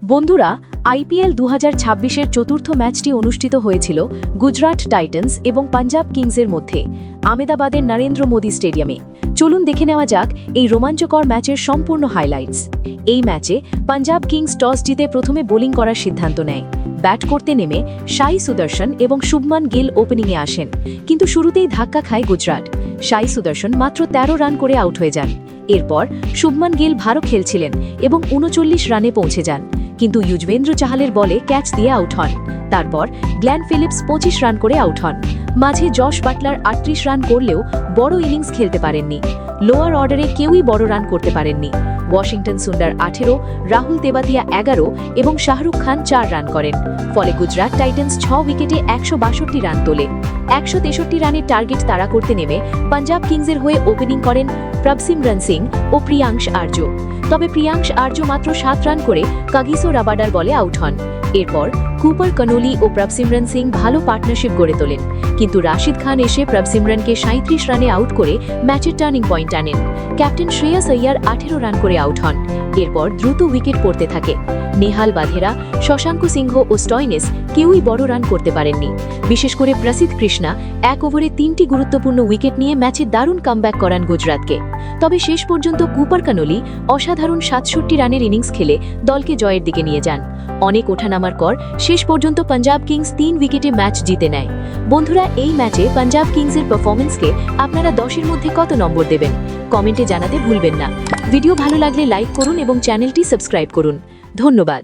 বন্ধুরা, আইপিএল 2026-এর চতুর্থ ম্যাচটি অনুষ্ঠিত হয়েছিল গুজরাট টাইটান্স এবং পাঞ্জাব কিংসের মধ্যে আহমেদাবাদের নরেন্দ্র মোদী স্টেডিয়ামে। চলুন দেখে নেওয়া যাক এই রোমাঞ্চকর ম্যাচের সম্পূর্ণ হাইলাইটস। এই ম্যাচে পাঞ্জাব কিংস টস জিতে প্রথমে বোলিং করার সিদ্ধান্ত নেয়। ব্যাট করতে নেমে সাই সুদর্শন এবং শুভমান গিল ওপেনিংয়ে আসেন, কিন্তু শুরুতেই ধাক্কা খায় গুজরাট। সাই সুদর্শন মাত্র 13 রান করে আউট হয়ে যান। এরপর শুভমান গিল ভালো খেলছিলেন এবং 39 রানে পৌঁছে যান, কিন্তু যুজবেন্দ্র চাহালের বলে ক্যাচ দিয়ে আউট হন। তারপর গ্ল্যান ফিলিপস 25 রান করে আউট হন। মাঝে জশ বাটলার 38 রান করলেও বড় ইনিংস খেলতে পারেননি। লোয়ার অর্ডারে কেউই বড় রান করতে পারেননি। ওয়াশিংটন সুন্ডার 18, রাহুল তেবাতিয়া 11 এবং শাহরুখ খান 4 রান করেন। ফলে গুজরাট টাইটান্স 6 উইকেটে 162 রান তোলে। 163 রানের টার্গেট তাড়া করতে নেমে পাঞ্জাব কিংসের হয়ে ওপেনিং করেন প্রভসিমরন সিং ও প্রিয়াংশ আর্য। তবে প্রিয়াংশ আর্য মাত্র 7 রান করে কাগিসো রাবাডার বলে আউট হন। এরপর কুপার কানোলি ও প্রভসিমরন সিং ভালো পার্টনারশিপ গড়ে তোলেন, কিন্তু রাশিদ খান এসে প্রভসিমরনকে 37 রানে আউট করে ম্যাচের টার্নিং পয়েন্ট আনেন। ক্যাপ্টেন শ্রেয়াস আইয়ার 18 রান করে আউট হন। এরপর দ্রুত উইকেট পড়তে থাকে। নেহাল বাধেরা, শশাঙ্ক সিংহ ও স্টয়নিস কেউই বড় রান করতে পারেননি। বিশেষ করে প্রসিদ্ধ কৃষ্ণা 1 ওভারে 3টি গুরুত্বপূর্ণ উইকেট নিয়ে ম্যাচে দারুণ কামব্যাক করান গুজরাতকে। তবে শেষ পর্যন্ত কুপার কানোলি অসাধারণ 67 রানের ইনিংস খেলে দলকে জয়ের দিকে নিয়ে যান। অনেক ওঠানামার পর শেষ পর্যন্ত পাঞ্জাব কিংস 3 উইকেটে ম্যাচ জিতে নেয়। বন্ধুরা, এই ম্যাচে পাঞ্জাব কিংসের পারফরম্যান্সকে আপনারা 10-এর মধ্যে কত নম্বর দেবেন কমেন্টে জানাতে ভুলবেন না। ভিডিও ভালো লাগলে লাইক করুন এবং চ্যানেলটি সাবস্ক্রাইব করুন। ধন্যবাদ।